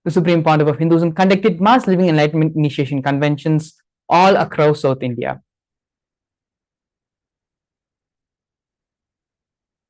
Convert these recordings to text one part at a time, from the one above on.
the Supreme Pontiff of Hinduism conducted mass living enlightenment initiation conventions all across South India.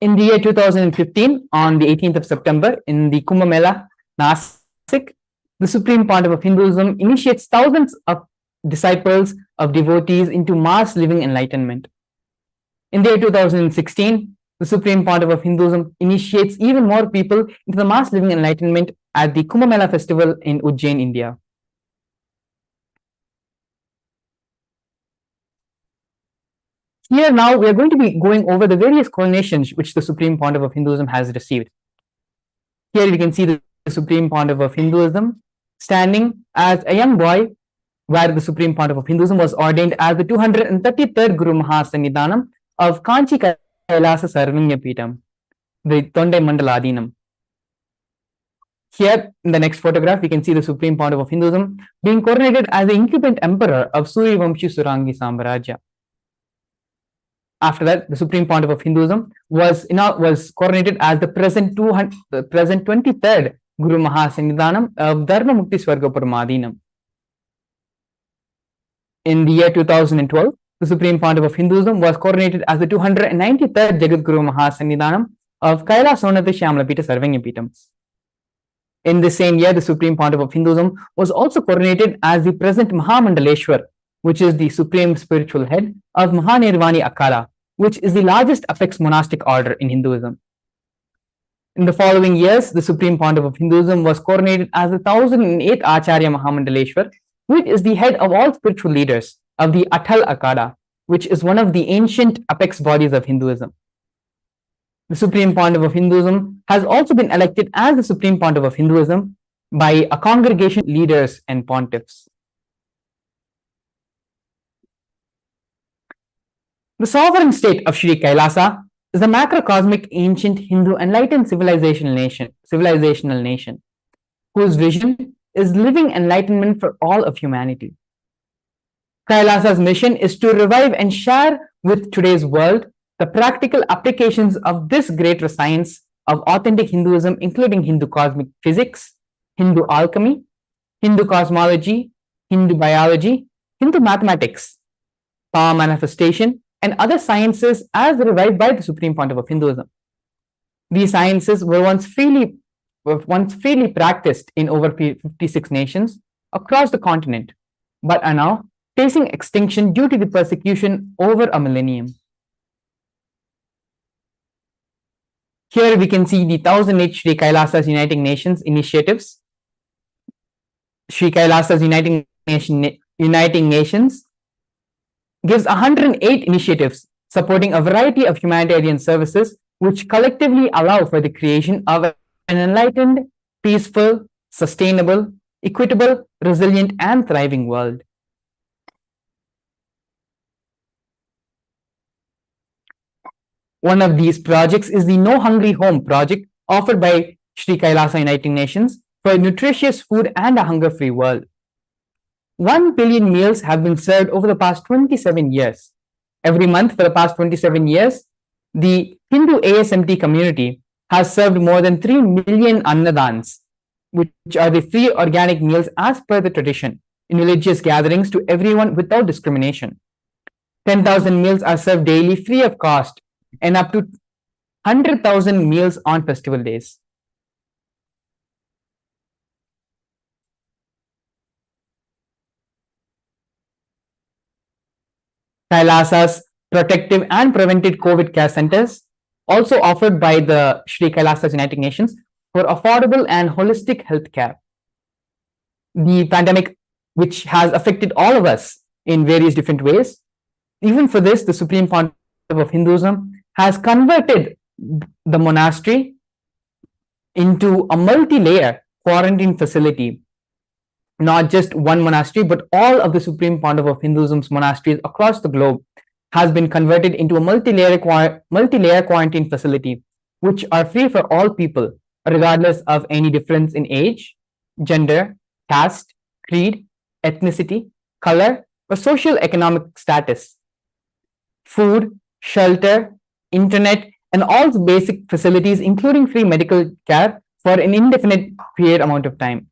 In the year 2015, on the 18th of September, in the Kumbh Mela, Nasik, the Supreme Pontiff of Hinduism initiates thousands of disciples of devotees into mass living enlightenment. In the year 2016, the Supreme Pontiff of Hinduism initiates even more people into the mass living enlightenment at the Kumbh Mela festival in Ujjain, India. Here now we are going to be going over the various coronations which the Supreme Pontiff of Hinduism has received. Here we can see the Supreme Pontiff of Hinduism standing as a young boy, where the Supreme Pontiff of Hinduism was ordained as the 233rd Guru Mahasannidhanam of Kanchi Kailasa Sarvanya Peetham, the Tondai Mandala Adinam. Here in the next photograph, we can see the Supreme Pontiff of Hinduism being coronated as the incumbent emperor of Suryavamshi Surangi Samrajya. After that, the Supreme Pontiff of Hinduism was coronated as the present 23rd Guru Mahasannidhanam of Dharma Mukti Swarga Paramadinam. In the year 2012, the Supreme Pontiff of Hinduism was coronated as the 293rd Jagat Guru Mahasannidhanam of Kailasonatha Shyamlapita Sarvanya Peetham. In the same year, the Supreme Pontiff of Hinduism was also coronated as the present Mahamandaleshwar, which is the supreme spiritual head of Mahanirvani Akala, which is the largest apex monastic order in Hinduism. In the following years, the Supreme Pontiff of Hinduism was coronated as the 1008th Acharya Mahamandaleshwar, which is the head of all spiritual leaders of the Atal Akada, which is one of the ancient apex bodies of Hinduism. The Supreme Pontiff of Hinduism has also been elected as the Supreme Pontiff of Hinduism by a congregation of leaders and pontiffs. The sovereign state of Sri Kailasa is a macrocosmic ancient Hindu enlightened civilizational nation, whose vision is living enlightenment for all of humanity. Kailasa's mission is to revive and share with today's world the practical applications of this greater science of authentic Hinduism, including Hindu cosmic physics, Hindu alchemy, Hindu cosmology, Hindu biology, Hindu mathematics, power manifestation, and other sciences as revived by the Supreme Pontiff of Hinduism. These sciences were once freely practiced in over 56 nations across the continent, but are now facing extinction due to the persecution over a millennium. Here we can see the 1008 Sri Kailasa's Uniting Nations initiatives. Sri Kailasa's Uniting Nations gives 108 initiatives supporting a variety of humanitarian services which collectively allow for the creation of an enlightened, peaceful, sustainable, equitable, resilient, and thriving world. One of these projects is the No Hungry Home project offered by Sri Kailasa Uniting Nations for nutritious food and a hunger-free world. 1 billion meals have been served over the past 27 years. Every month for the past 27 years, the Hindu ASMT community has served more than 3 million annadans, which are the free organic meals as per the tradition, in religious gatherings to everyone without discrimination. 10,000 meals are served daily free of cost, and up to 100,000 meals on festival days. Kailasa's protective and preventive COVID care centers, also offered by the Sri Kailasa's United Nations for affordable and holistic health care. The pandemic, which has affected all of us in various different ways, even for this, the Supreme Pontiff of Hinduism has converted the monastery into a multi-layer quarantine facility. Not just one monastery, but all of the Supreme Pontiff of Hinduism's monasteries across the globe has been converted into a multi-layer quarantine facility, which are free for all people, regardless of any difference in age, gender, caste, creed, ethnicity, color, or social economic status. Food, shelter, internet, and all the basic facilities, including free medical care for an indefinite period amount of time.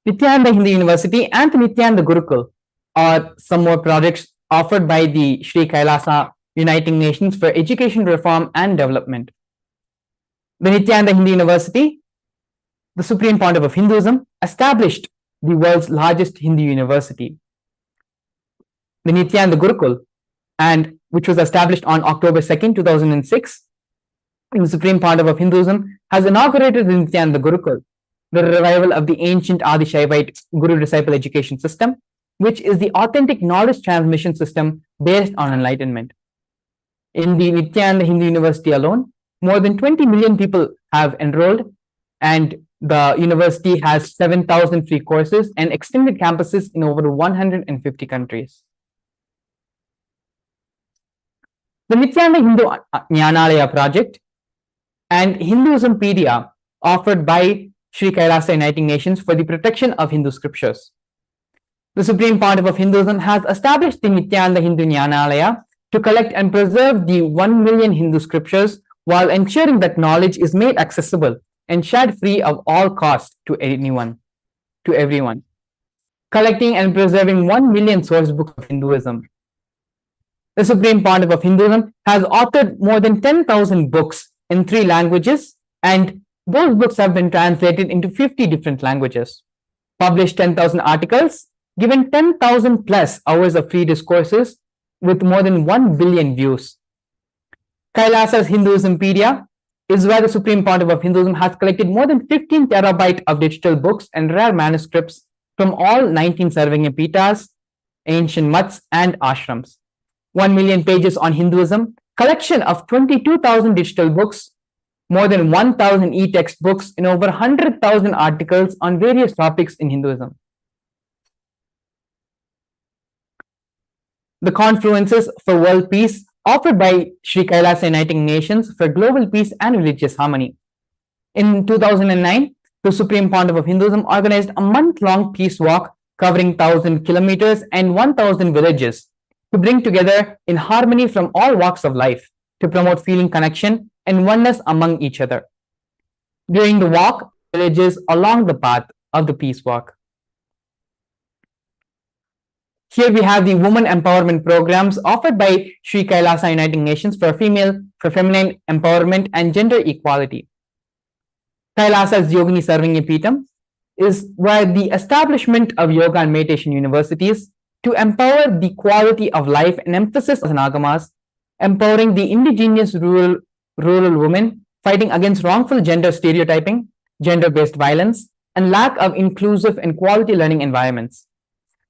Nithyananda Hindu University and the Nithyananda Gurukul are some more projects offered by the Sri Kailasa Uniting Nations for Education Reform and Development. The Nithyananda Hindu University, the Supreme Pontiff of Hinduism, established the world's largest Hindu university. The Nithyananda Gurukul, and which was established on October 2nd, 2006, the Supreme Pontiff of Hinduism has inaugurated the Nithyananda Gurukul, the revival of the ancient Adi Shaivite Guru-disciple education system, which is the authentic knowledge transmission system based on enlightenment. In the Nithyananda Hindu University alone, more than 20 million people have enrolled, and the university has 7,000 free courses and extended campuses in over 150 countries. The Nithyananda Hindu Jnanalaya project and Hinduismpedia offered by Sri Kailasa Uniting Nations for the protection of Hindu scriptures. The Supreme Pontiff of Hinduism has established the Nithyananda Hindu Jnanalaya to collect and preserve the 1 million Hindu scriptures while ensuring that knowledge is made accessible and shared free of all cost to everyone. Collecting and preserving 1 million source books of Hinduism. The Supreme Pontiff of Hinduism has authored more than 10,000 books in 3 languages, and those books have been translated into 50 different languages, published 10,000 articles, given 10,000 plus hours of free discourses with more than 1 billion views. Kailasa's Hinduismpedia is where the Supreme Pontiff of Hinduism has collected more than 15 terabytes of digital books and rare manuscripts from all 19 Sarvagyapitas, ancient mutts, and ashrams. 1 million pages on Hinduism, collection of 22,000 digital books, more than 1,000 e-text books, and over 100,000 articles on various topics in Hinduism. The Confluences for World Peace offered by Sri Kailasa Uniting Nations for global peace and religious harmony. In 2009, the Supreme Pontiff of Hinduism organized a month-long peace walk covering 1,000 kilometers and 1,000 villages to bring together in harmony from all walks of life to promote feeling connection and oneness among each other. During the walk, villages along the path of the peace walk. Here we have the women empowerment programs offered by Sri Kailasa Uniting Nations for feminine empowerment and gender equality. Kailasa's Yogini Sarvagyapitam is where the establishment of yoga and meditation universities to empower the quality of life and emphasis on agamas, empowering the indigenous rural women, fighting against wrongful gender stereotyping, gender-based violence, and lack of inclusive and quality learning environments.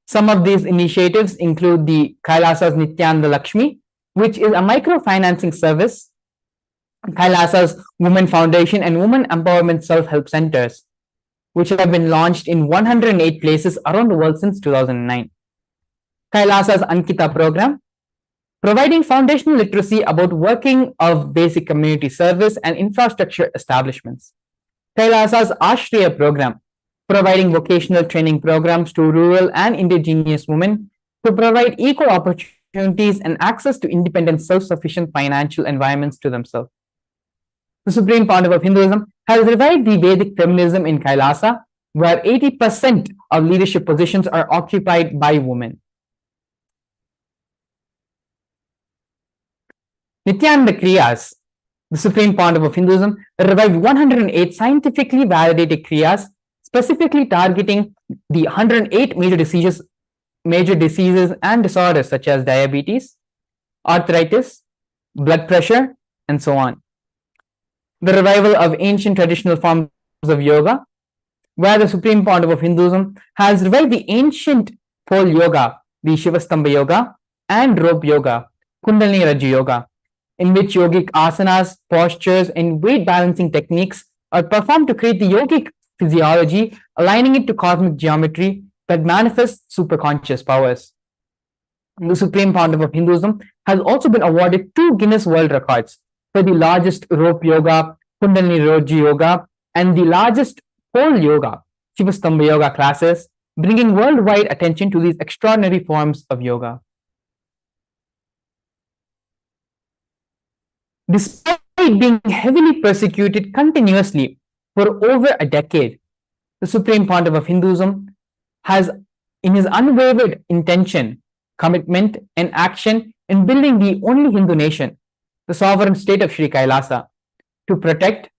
Some of these initiatives include the Kailasa's Nithyananda Lakshmi, which is a microfinancing service, Kailasa's Women Foundation and Women Empowerment Self-Help Centers, which have been launched in 108 places around the world since 2009. Kailasa's Ankita program, providing foundational literacy about working of basic community service and infrastructure establishments. Kailasa's Ashriya program, providing vocational training programs to rural and indigenous women to provide equal opportunities and access to independent, self-sufficient financial environments to themselves. The Supreme Pontiff of Hinduism has revived the Vedic feminism in Kailasa, where 80% of leadership positions are occupied by women. Nithyananda Kriyas, the Supreme Pontiff of Hinduism, revived 108 scientifically validated kriyas, specifically targeting the 108 major diseases and disorders such as diabetes, arthritis, blood pressure, and so on. The revival of ancient traditional forms of yoga, where the Supreme Pontiff of Hinduism has revived the ancient pole yoga, the Shivastambha yoga, and rope yoga, Kundalini Rajya yoga, in which yogic asanas, postures, and weight balancing techniques are performed to create the yogic physiology, aligning it to cosmic geometry that manifests superconscious powers. The Supreme Pontiff of Hinduism has also been awarded 2 Guinness World Records for the largest rope yoga, Kundalini Rajya yoga, and the largest pole yoga, Shivastambha yoga classes, bringing worldwide attention to these extraordinary forms of yoga. Despite being heavily persecuted continuously for over a decade, the Supreme Pontiff of Hinduism, has, in his unwavered intention, commitment, and action in building the only Hindu nation, the sovereign state of Sri Kailasa, to protect,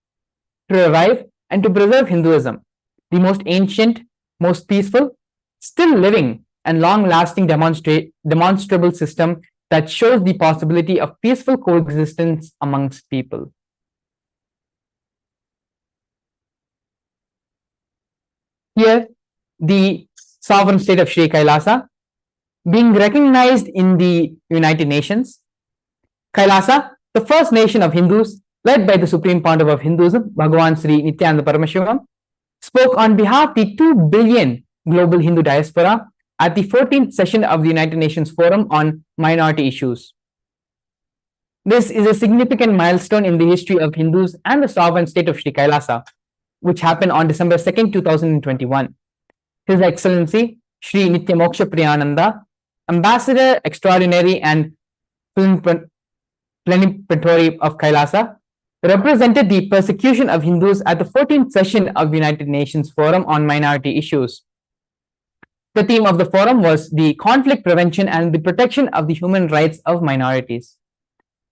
to revive, and to preserve Hinduism, the most ancient, most peaceful, still living, and long-lasting demonstrable system that shows the possibility of peaceful coexistence amongst people. Here, the sovereign state of Sri Kailasa, being recognized in the United Nations. Kailasa, the first nation of Hindus, led by the Supreme Pontiff of Hinduism, Bhagavan Sri Nithyananda Paramashivam, spoke on behalf of the 2 billion global Hindu diaspora at the 14th session of the United Nations Forum on Minority Issues. This is a significant milestone in the history of Hindus and the sovereign state of Sri Kailasa, which happened on December 2nd, 2021. His Excellency Sri Nityamoksha Priyananda, Ambassador Extraordinary and Plenipotentiary of Kailasa, represented the persecution of Hindus at the 14th session of the United Nations Forum on Minority Issues. The theme of the forum was the conflict prevention and the protection of the human rights of minorities.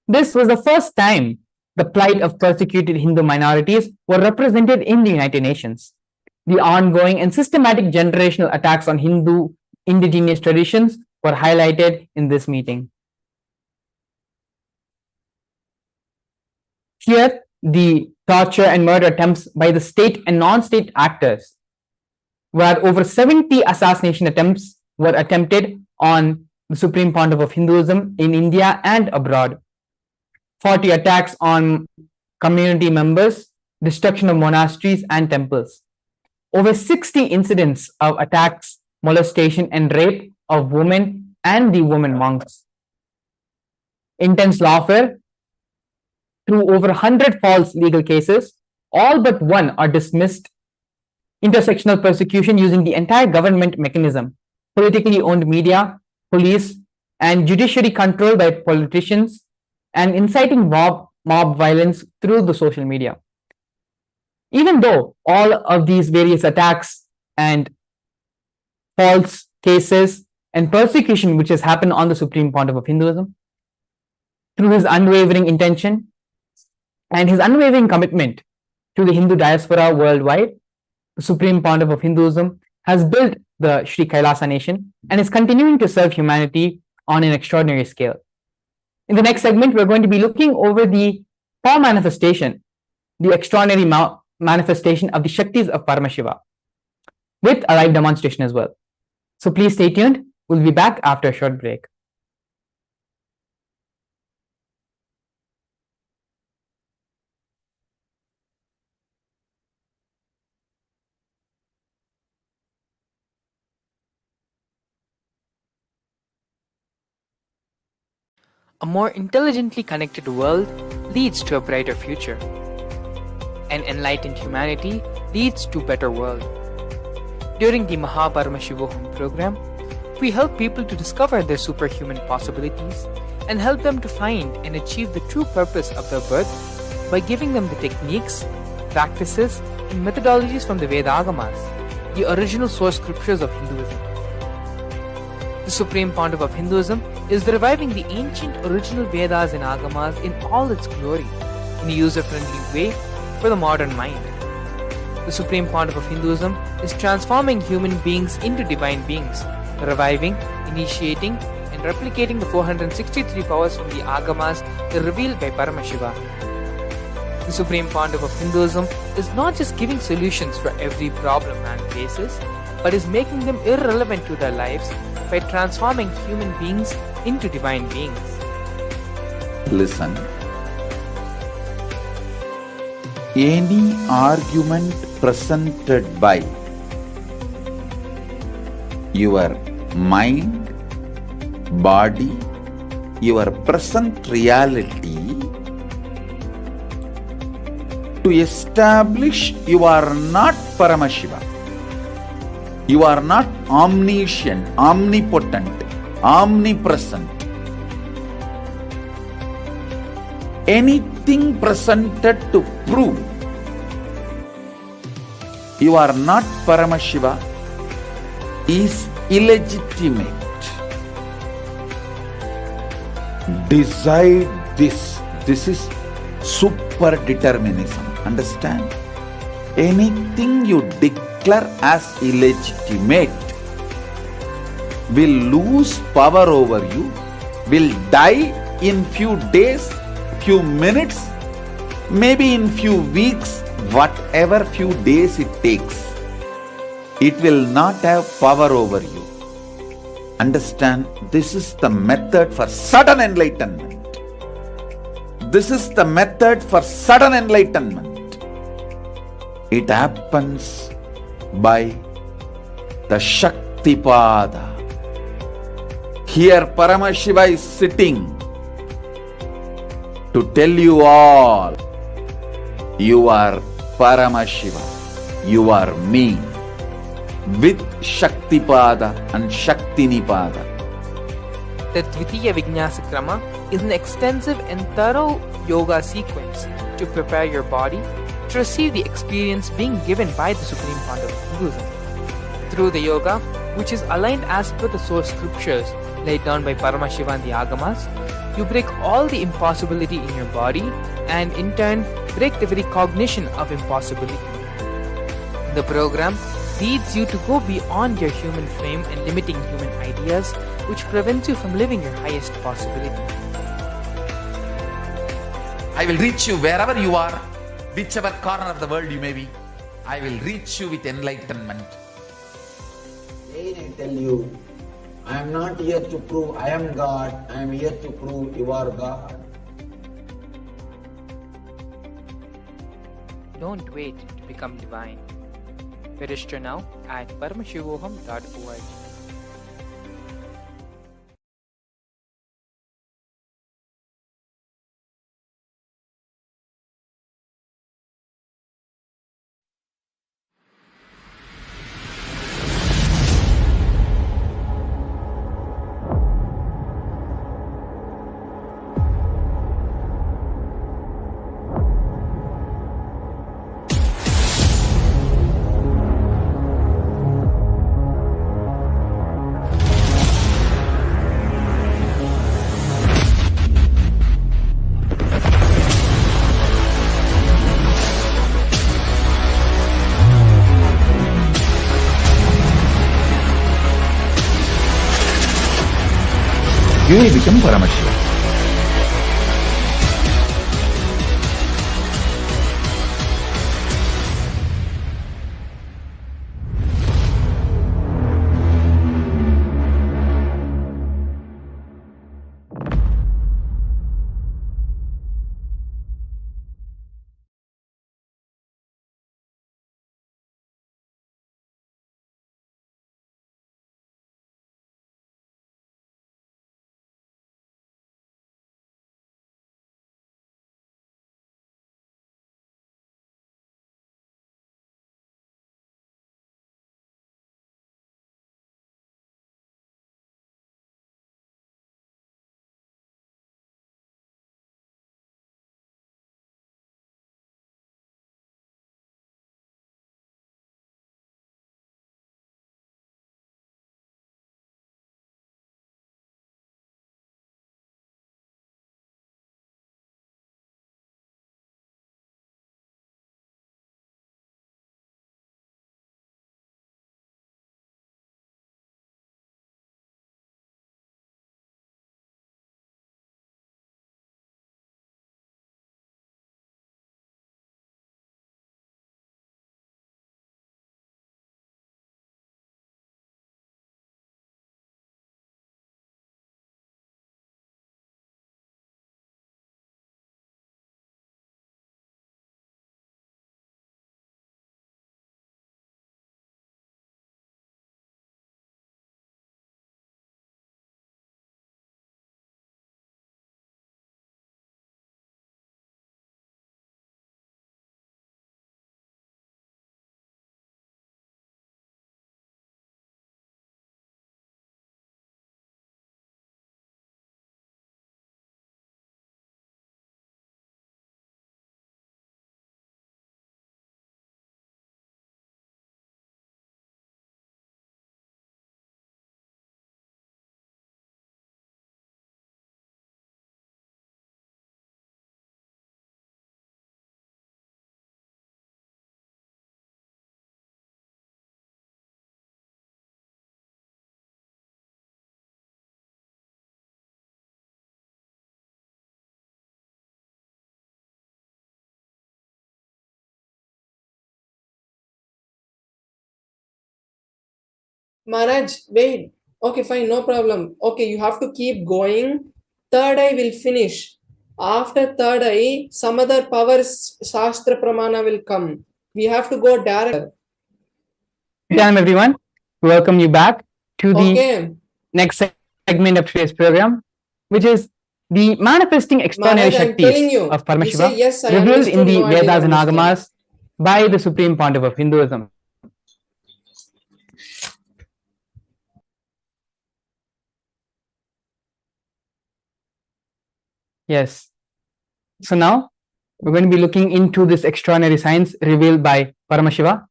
This was the first time the plight of persecuted Hindu minorities were represented in the United Nations. The ongoing and systematic generational attacks on Hindu indigenous traditions were highlighted in this meeting. Here, the torture and murder attempts by the state and non-state actors, where over 70 assassination attempts were attempted on the Supreme Pontiff of Hinduism in India and abroad. 40 attacks on community members, destruction of monasteries and temples. Over 60 incidents of attacks, molestation and rape of women and the women monks. Intense lawfare through over 100 false legal cases, all but one are dismissed. Intersectional persecution using the entire government mechanism, politically owned media, police, and judiciary control by politicians, and inciting mob violence through the social media. Even though all of these various attacks and false cases and persecution which has happened on the Supreme Pontiff of Hinduism, through his unwavering intention and his unwavering commitment to the Hindu diaspora worldwide, the Supreme Pontiff of Hinduism has built the Sri Kailasa nation and is continuing to serve humanity on an extraordinary scale. In the next segment, we're going to be looking over the power manifestation, the extraordinary manifestation of the Shaktis of Paramashiva, with a live demonstration as well. So please stay tuned. We'll be back after a short break. A more intelligently connected world leads to a brighter future. An enlightened humanity leads to a better world. During the Paramashivam program, we help people to discover their superhuman possibilities and help them to find and achieve the true purpose of their birth by giving them the techniques, practices, and methodologies from the Vedagamas, the original source scriptures of Hinduism. The Supreme Pontiff of Hinduism is reviving the ancient original Vedas and Agamas in all its glory, in a user-friendly way for the modern mind. The Supreme Pontiff of Hinduism is transforming human beings into divine beings, reviving, initiating, and replicating the 463 powers from the Agamas revealed by Paramashiva. The Supreme Pontiff of Hinduism is not just giving solutions for every problem man faces, but is making them irrelevant to their lives by transforming human beings into divine beings. Listen. Any argument presented by your mind, body, your present reality to establish you are not Paramashiva. You are not omniscient, omnipotent, omnipresent. Anything presented to prove you are not Paramashiva is illegitimate. Decide this. This is super determinism. Understand? Anything you declare as illegitimate will lose power over you, will die in few days, few minutes, maybe in few weeks, whatever few days it takes. It will not have power over you. Understand? This is the method for sudden enlightenment. This is the method for sudden enlightenment. It happens by the Shaktipada. Here Paramashiva is sitting to tell you all, you are Paramashiva, you are me, with Shaktipada and Shaktinipada. The Dvitiya Vijnasa Krama is an extensive and thorough yoga sequence to prepare your body to receive the experience being given by the Supreme Founder of Hinduism. Through the yoga, which is aligned as per the source scriptures laid down by Paramashiva and the Agamas, you break all the impossibility in your body and in turn break the very cognition of impossibility. The program leads you to go beyond your human frame and limiting human ideas, which prevents you from living your highest possibility. I will reach you wherever you are, whichever corner of the world you may be. I will reach you with enlightenment. Again I tell you, I am not here to prove I am God, I am here to prove you are God. Don't wait to become divine. Register now at paramashivoham.org. You will become Paramashiva. Maharaj, wait. Okay, fine, no problem. Okay, you have to keep going. Third eye will finish. After third eye, some other power Shastra Pramana will come. We have to go direct. Time everyone, welcome you back to the Okay. next segment of today's program, which is the manifesting extraordinary Maharaj, I'm telling Shaktis you. of You say Paramashiva yes, I revealed in understood. the No, I didn't Vedas and understand. Agamas by the Supreme Pontiff of Hinduism. Yes. So now we're going to be looking into this extraordinary science revealed by Paramashiva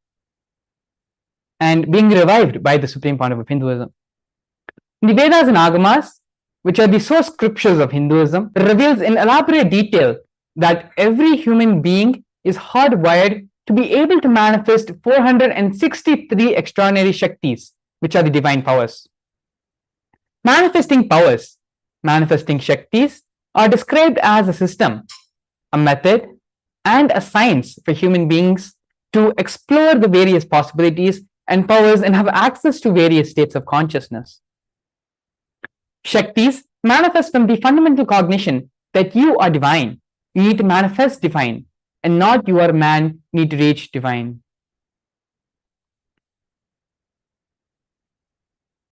and being revived by the Supreme Pontiff of Hinduism. The Vedas and Agamas, which are the source scriptures of Hinduism, reveals in elaborate detail that every human being is hardwired to be able to manifest 463 extraordinary Shaktis, which are the divine powers. Manifesting powers, manifesting Shaktis, are described as a system, a method, and a science for human beings to explore the various possibilities and powers and have access to various states of consciousness. Shaktis manifest from the fundamental cognition that you are divine. You need to manifest divine, and not you are man need to reach divine.